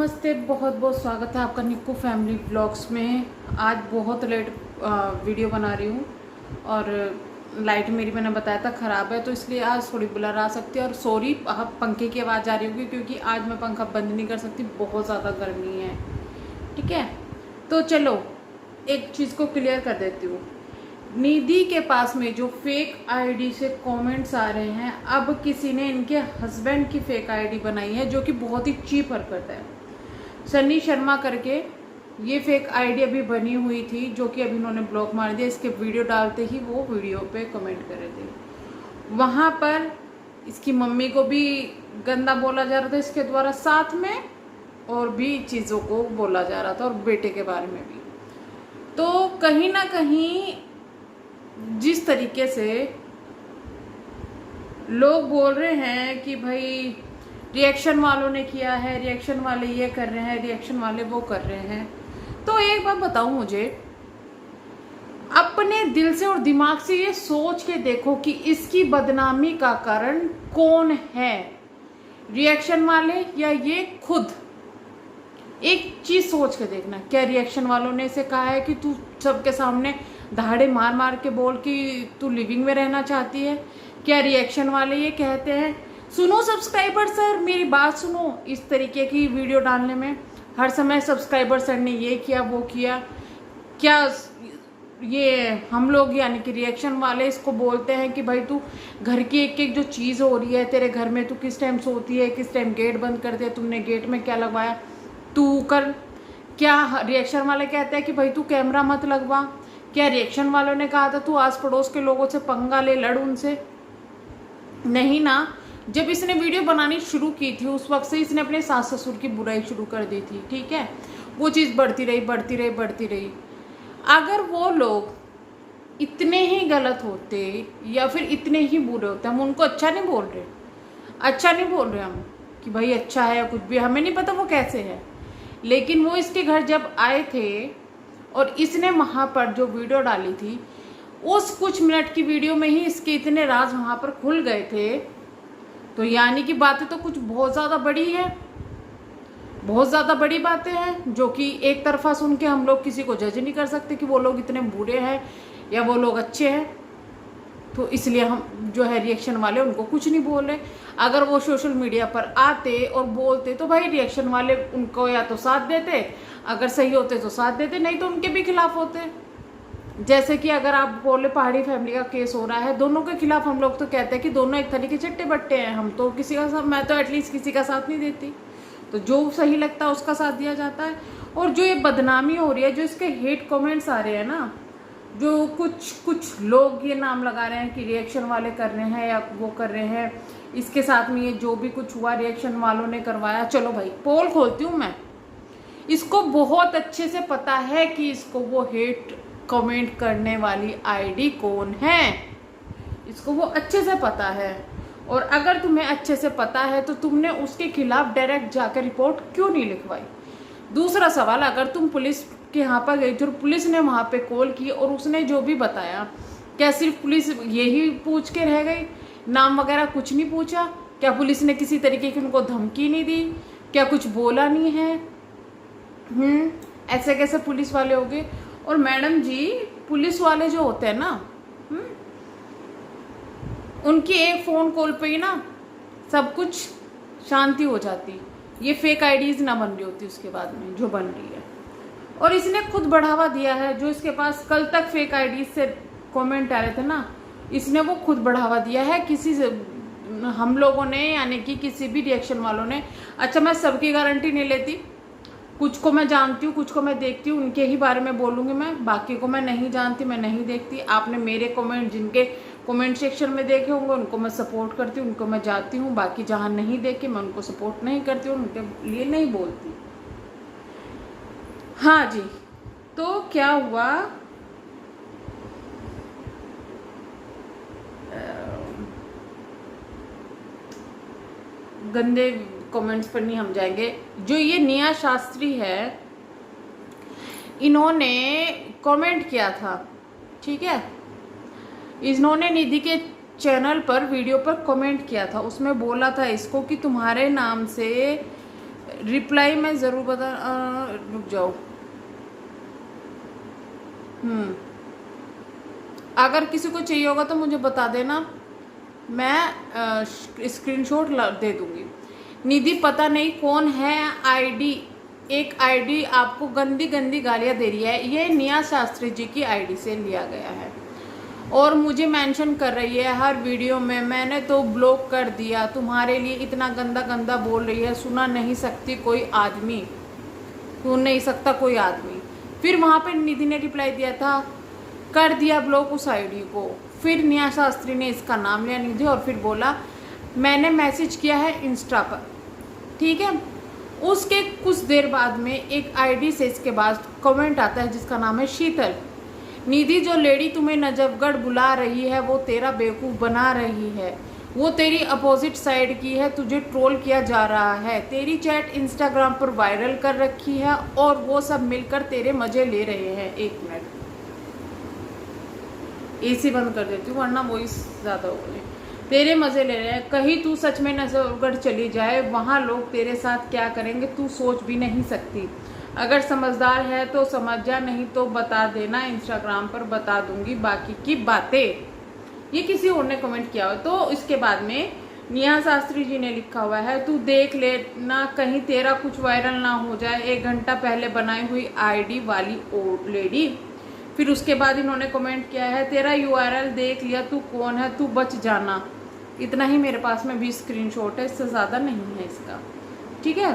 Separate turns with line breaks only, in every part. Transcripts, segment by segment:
नमस्ते, बहुत बहुत स्वागत है आपका निक्कू फैमिली व्लॉग्स में। आज बहुत लेट वीडियो बना रही हूँ और लाइट मेरी मैंने बताया था ख़राब है, तो इसलिए आज थोड़ी ब्लर आ सकती है। और सॉरी पंखे की आवाज़ आ रही होगी क्योंकि आज मैं पंखा बंद नहीं कर सकती, बहुत ज़्यादा गर्मी है। ठीक है, तो चलो एक चीज़ को क्लियर कर देती हूँ। निधि के पास में जो फेक आईडी से कमेंट्स आ रहे हैं, अब किसी ने इनके हस्बैंड की फेक आईडी बनाई है जो कि बहुत ही चीप हरकत है। सनी शर्मा करके ये फेक आईडी अभी बनी हुई थी जो कि अभी इन्होंने ब्लॉक मार दिया। इसके वीडियो डालते ही वो वीडियो पे कमेंट कर रहे थे। वहाँ पर इसकी मम्मी को भी गंदा बोला जा रहा था इसके द्वारा, साथ में और भी चीज़ों को बोला जा रहा था और बेटे के बारे में भी। तो कहीं ना कहीं जिस तरीके से लोग बोल रहे हैं कि भाई रिएक्शन वालों ने किया है, रिएक्शन वाले ये कर रहे हैं, रिएक्शन वाले वो कर रहे हैं, तो एक बात बताओ मुझे, अपने दिल से और दिमाग से ये सोच के देखो कि इसकी बदनामी का कारण कौन है, रिएक्शन वाले या ये खुद। एक चीज सोच के देखना, क्या रिएक्शन वालों ने इसे कहा है कि तू सबके सामने दहाड़े मार मार के बोल कि तू लिविंग में रहना चाहती है? क्या रिएक्शन वाले ये कहते हैं? सुनो सब्सक्राइबर सर, मेरी बात सुनो। इस तरीके की वीडियो डालने में हर समय सब्सक्राइबर सर ने ये किया वो किया, क्या ये हम लोग यानी कि रिएक्शन वाले इसको बोलते हैं कि भाई तू घर की एक एक जो चीज़ हो रही है तेरे घर में, तू किस टाइम सोती है, किस टाइम गेट बंद करती है, तुमने गेट में क्या लगवाया, तू कर। क्या रिएक्शन वाले कहते हैं कि भाई तू कैमरा मत लगवा? क्या रिएक्शन वालों ने कहा था तू आस पड़ोस के लोगों से पंगा ले, लड़ उनसे? नहीं ना। जब इसने वीडियो बनानी शुरू की थी उस वक्त से इसने अपने सास ससुर की बुराई शुरू कर दी थी। ठीक है, वो चीज़ बढ़ती रही बढ़ती रही बढ़ती रही। अगर वो लोग इतने ही गलत होते या फिर इतने ही बुरे होते, हम उनको अच्छा नहीं बोल रहे, अच्छा नहीं बोल रहे हम कि भाई अच्छा है या कुछ भी, हमें नहीं पता वो कैसे है, लेकिन वो इसके घर जब आए थे और इसने वहाँ पर जो वीडियो डाली थी, उस कुछ मिनट की वीडियो में ही इसके इतने राज वहाँ पर खुल गए थे। तो यानी कि बातें तो कुछ बहुत ज़्यादा बड़ी है, बहुत ज़्यादा बड़ी बातें हैं जो कि एक तरफा सुन के हम लोग किसी को जज नहीं कर सकते कि वो लोग इतने बुरे हैं या वो लोग अच्छे हैं। तो इसलिए हम जो है रिएक्शन वाले उनको कुछ नहीं बोल रहे। अगर वो सोशल मीडिया पर आते और बोलते तो भाई रिएक्शन वाले उनको या तो साथ देते, अगर सही होते तो साथ देते, नहीं तो उनके भी खिलाफ होते। जैसे कि अगर आप बोले पहाड़ी फैमिली का केस हो रहा है, दोनों के खिलाफ हम लोग तो कहते हैं कि दोनों एक तरीके चट्टे बट्टे हैं, हम तो किसी का साथ, मैं तो एटलीस्ट किसी का साथ नहीं देती, तो जो सही लगता है उसका साथ दिया जाता है। और जो ये बदनामी हो रही है, जो इसके हेट कमेंट्स आ रहे हैं ना, जो कुछ लोग ये नाम लगा रहे हैं कि रिएक्शन वाले कर रहे हैं या वो कर रहे हैं, इसके साथ में ये जो भी कुछ हुआ रिएक्शन वालों ने करवाया। चलो भाई पोल खोलती हूँ मैं, इसको बहुत अच्छे से पता है कि इसको वो हेट कमेंट करने वाली आईडी कौन है, इसको वो अच्छे से पता है। और अगर तुम्हें अच्छे से पता है तो तुमने उसके खिलाफ डायरेक्ट जाकर रिपोर्ट क्यों नहीं लिखवाई? दूसरा सवाल, अगर तुम पुलिस के यहाँ पर गई थी और पुलिस ने वहाँ पे कॉल की और उसने जो भी बताया, क्या सिर्फ पुलिस यही पूछ के रह गई, नाम वगैरह कुछ नहीं पूछा? क्या पुलिस ने किसी तरीके की उनको धमकी नहीं दी? क्या कुछ बोला नहीं है? ऐसे कैसे पुलिस वाले हो गए? और मैडम जी, पुलिस वाले जो होते हैं ना, उनकी एक फ़ोन कॉल पे ही ना सब कुछ शांति हो जाती, ये फेक आईडीज ना बन रही होती उसके बाद में जो बन रही है। और इसने खुद बढ़ावा दिया है, जो इसके पास कल तक फेक आईडीज से कमेंट आ रहे थे ना, इसने वो खुद बढ़ावा दिया है। किसी से हम लोगों ने यानी कि किसी भी रिएक्शन वालों ने, अच्छा मैं सबकी गारंटी नहीं लेती, कुछ को मैं जानती हूँ, कुछ को मैं देखती हूँ, उनके ही बारे में बोलूँगी मैं, बाकी को मैं नहीं जानती, मैं नहीं देखती। आपने मेरे कमेंट जिनके कमेंट सेक्शन में देखे होंगे उनको मैं सपोर्ट करती हूँ, उनको मैं जाती हूँ, बाकी जहाँ नहीं देखे मैं उनको सपोर्ट नहीं करती हूँ, उनके लिए नहीं बोलती। हाँ जी, तो क्या हुआ, गंदे कमेंट्स पर नहीं हम जाएंगे। जो ये निया शास्त्री है, इन्होंने कमेंट किया था, ठीक है, इन्होंने निधि के चैनल पर वीडियो पर कमेंट किया था, उसमें बोला था इसको कि तुम्हारे नाम से रिप्लाई मैं ज़रूर बता, रुक जाओ। अगर किसी को चाहिए होगा तो मुझे बता देना, मैं स्क्रीनशॉट दे दूंगी। निधि पता नहीं कौन है आईडी, एक आईडी आपको गंदी गंदी गालियां दे रही है। ये निया शास्त्री जी की आईडी से लिया गया है और मुझे मेंशन कर रही है हर वीडियो में। मैंने तो ब्लॉक कर दिया, तुम्हारे लिए इतना गंदा गंदा बोल रही है, सुना नहीं सकती कोई आदमी, सुन नहीं सकता कोई आदमी। फिर वहाँ पे निधि ने रिप्लाई दिया था, कर दिया ब्लॉक उस आईडी को। फिर निया शास्त्री ने इसका नाम लिया निधि और फिर बोला मैंने मैसेज किया है इंस्टा पर, ठीक है। उसके कुछ देर बाद में एक आईडी से इसके बाद कमेंट आता है जिसका नाम है शीतल। निधि जो लेडी तुम्हें नजफगढ़ बुला रही है वो तेरा बेवकूफ़ बना रही है, वो तेरी अपोजिट साइड की है, तुझे ट्रोल किया जा रहा है, तेरी चैट इंस्टाग्राम पर वायरल कर रखी है और वो सब मिलकर तेरे मजे ले रहे हैं। 1 मिनट एसी बंद कर देती हूँ वरना वॉइस ज़्यादा हो गई। तेरे मजे ले रहे हैं, कहीं तू सच में नजफगढ़ चली जाए वहाँ लोग तेरे साथ क्या करेंगे तू सोच भी नहीं सकती। अगर समझदार है तो समझ जा, नहीं तो बता देना, इंस्टाग्राम पर बता दूंगी बाकी की बातें। ये किसी और ने कमेंट किया हुआ। तो इसके बाद में निया शास्त्री जी ने लिखा हुआ है, तू देख लेना कहीं तेरा कुछ वायरल ना हो जाए, 1 घंटा पहले बनाई हुई आईडी वाली ओल्ड लेडी। फिर उसके बाद इन्होंने कमेंट किया है, तेरा यूआरएल देख लिया, तू कौन है, तू बच जाना। इतना ही मेरे पास में भी स्क्रीनशॉट है, इससे ज़्यादा नहीं है इसका, ठीक है।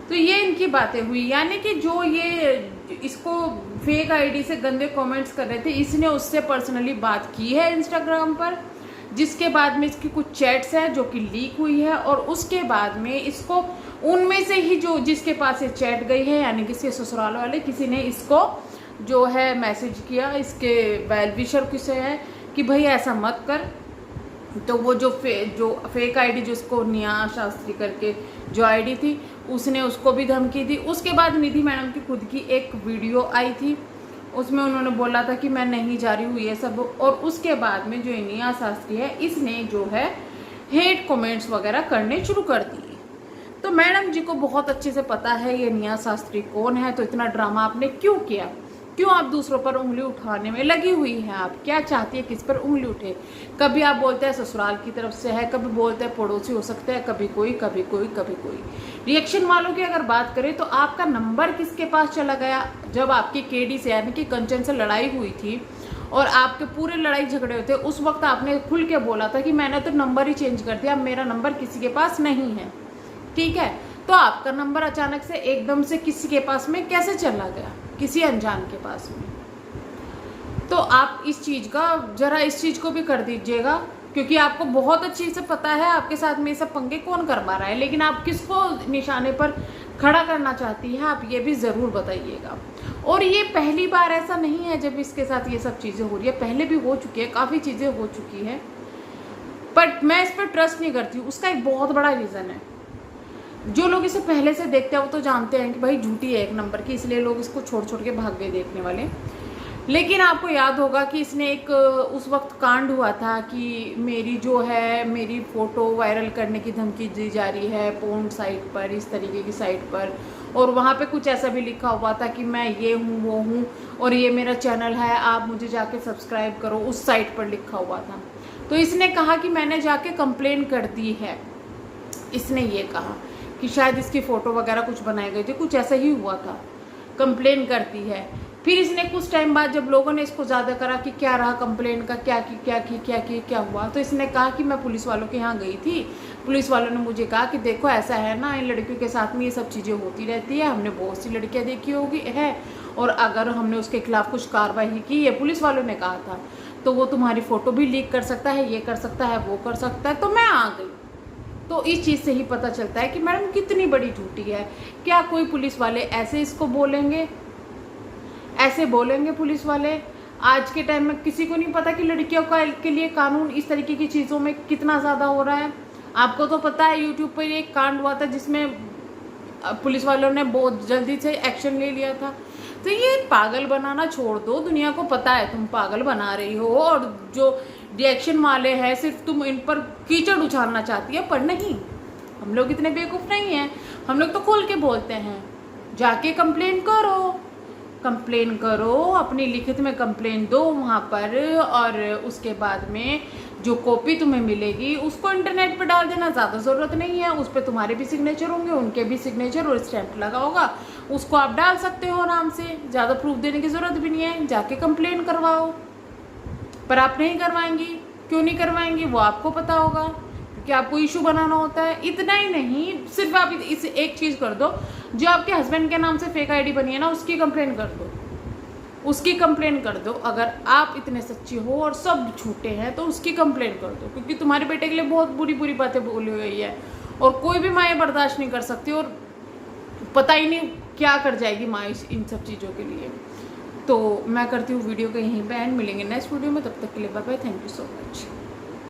तो ये इनकी बातें हुई, यानी कि जो ये इसको फेक आईडी से गंदे कमेंट्स कर रहे थे, इसने उससे पर्सनली बात की है इंस्टाग्राम पर, जिसके बाद में इसकी कुछ चैट्स हैं जो कि लीक हुई है और उसके बाद में इसको उनमें से ही जो जिसके पास ये चैट गई है, यानी कि इसके ससुराल वाले किसी ने इसको जो है मैसेज किया, इसके वेल विशर किसे है कि भाई ऐसा मत कर। तो वो जो फेक आईडी जिसको निया शास्त्री करके जो आईडी थी उसने उसको भी धमकी दी। उसके बाद निधि मैडम की खुद की एक वीडियो आई थी, उसमें उन्होंने बोला था कि मैं नहीं जा रही हूँ ये सब। और उसके बाद में जो निया शास्त्री है इसने जो है हेट कमेंट्स वगैरह करने शुरू कर दिए। तो मैडम जी को बहुत अच्छे से पता है ये निया शास्त्री कौन है, तो इतना ड्रामा आपने क्यों किया, क्यों आप दूसरों पर उंगली उठाने में लगी हुई हैं, आप क्या चाहती है किस पर उंगली उठे। कभी आप बोलते हैं ससुराल की तरफ से है, कभी बोलते हैं पड़ोसी हो सकते हैं, कभी कोई कभी कोई कभी कोई। रिएक्शन वालों की अगर बात करें तो आपका नंबर किसके पास चला गया जब आपकी केडी से यानी कि कंचन से लड़ाई हुई थी और आपके पूरे लड़ाई झगड़े होते, उस वक्त आपने खुल के बोला था कि मैंने तो नंबर ही चेंज कर दिया, मेरा नंबर किसी के पास नहीं है, ठीक है। तो आपका नंबर अचानक से एकदम से किसी के पास में कैसे चला गया, किसी अनजान के पास में। तो आप इस चीज़ का जरा इस चीज़ को भी कर दीजिएगा, क्योंकि आपको बहुत अच्छी से पता है आपके साथ में ये सब पंगे कौन करवा रहा है, लेकिन आप किसको निशाने पर खड़ा करना चाहती है आप ये भी ज़रूर बताइएगा। और ये पहली बार ऐसा नहीं है जब इसके साथ ये सब चीज़ें हो रही है, पहले भी हो चुकी है, काफ़ी चीज़ें हो चुकी हैं, बट मैं इस पर ट्रस्ट नहीं करती हूँ। उसका एक बहुत बड़ा रीज़न है, जो लोग इसे पहले से देखते हैं वो तो जानते हैं कि भाई झूठी है 1 नंबर की, इसलिए लोग इसको छोड़ छोड़ के भाग गए देखने वाले। लेकिन आपको याद होगा कि इसने एक उस वक्त कांड हुआ था कि मेरी जो है मेरी फ़ोटो वायरल करने की धमकी दी जा रही है पोर्न साइट पर, इस तरीके की साइट पर, और वहाँ पे कुछ ऐसा भी लिखा हुआ था कि मैं ये हूँ वो हूँ और ये मेरा चैनल है, आप मुझे जाके सब्सक्राइब करो, उस साइट पर लिखा हुआ था। तो इसने कहा कि मैंने जाके कंप्लेन कर दी है, इसने ये कहा कि शायद इसकी फ़ोटो वगैरह कुछ बनाए गए थे, कुछ ऐसा ही हुआ था, कंप्लेन करती है। फिर इसने कुछ टाइम बाद जब लोगों ने इसको ज़्यादा करा कि क्या रहा कंप्लेन का, क्या हुआ, तो इसने कहा कि मैं पुलिस वालों के यहाँ गई थी, पुलिस वालों ने मुझे कहा कि देखो ऐसा है ना, इन लड़कियों के साथ में ये सब चीज़ें होती रहती है, हमने बहुत सी लड़कियाँ देखी होगी है, और अगर हमने उसके खिलाफ़ कुछ कार्रवाई की, ये पुलिस वालों ने कहा था, तो वो तुम्हारी फ़ोटो भी लीक कर सकता है, ये कर सकता है, वो कर सकता है। तो मैं आ गई। तो इस चीज़ से ही पता चलता है कि मैडम कितनी बड़ी झूठी है। क्या कोई पुलिस वाले ऐसे इसको बोलेंगे, ऐसे बोलेंगे पुलिस वाले? आज के टाइम में किसी को नहीं पता कि लड़कियों का के लिए कानून इस तरीके की चीज़ों में कितना ज़्यादा हो रहा है। आपको तो पता है यूट्यूब पर एक कांड हुआ था जिसमें पुलिस वालों ने बहुत जल्दी से एक्शन ले लिया था। तो ये पागल बनाना छोड़ दो, दुनिया को पता है तुम पागल बना रही हो, और जो रिएक्शन वाले हैं सिर्फ तुम इन पर कीचड़ उछालना चाहती है, पर नहीं, हम लोग इतने बेवकूफ़ नहीं हैं। हम लोग तो खोल के बोलते हैं, जाके कंप्लेन करो, अपनी लिखित में कंप्लेन दो वहाँ पर, और उसके बाद में जो कॉपी तुम्हें मिलेगी उसको इंटरनेट पे डाल देना, ज़्यादा ज़रूरत नहीं है। उस पर तुम्हारे भी सिग्नेचर होंगे, उनके भी सिग्नेचर और स्टैंप लगा होगा, उसको आप डाल सकते हो आराम से, ज़्यादा प्रूफ देने की ज़रूरत भी नहीं है। जाके कंप्लेन करवाओ। पर आप नहीं करवाएंगी, क्यों नहीं करवाएंगी वो आपको पता होगा, क्योंकि आपको इशू बनाना होता है। इतना ही नहीं, सिर्फ आप इस एक चीज़ कर दो, जो आपके हस्बैंड के नाम से फेक आईडी बनी है ना, उसकी कंप्लेन कर दो। अगर आप इतने सच्ची हो और सब झूठे हैं तो उसकी कंप्लेन कर दो, क्योंकि तुम्हारे बेटे के लिए बहुत बुरी बुरी बातें बोली हुई है और कोई भी माँ बर्दाश्त नहीं कर सकती, और पता ही नहीं क्या कर जाएगी माँ इन सब चीज़ों के लिए। तो मैं करती हूँ वीडियो को यहीं पे एंड, मिलेंगे नेक्स्ट वीडियो में, तब तक के लिए bye bye, thank you so much.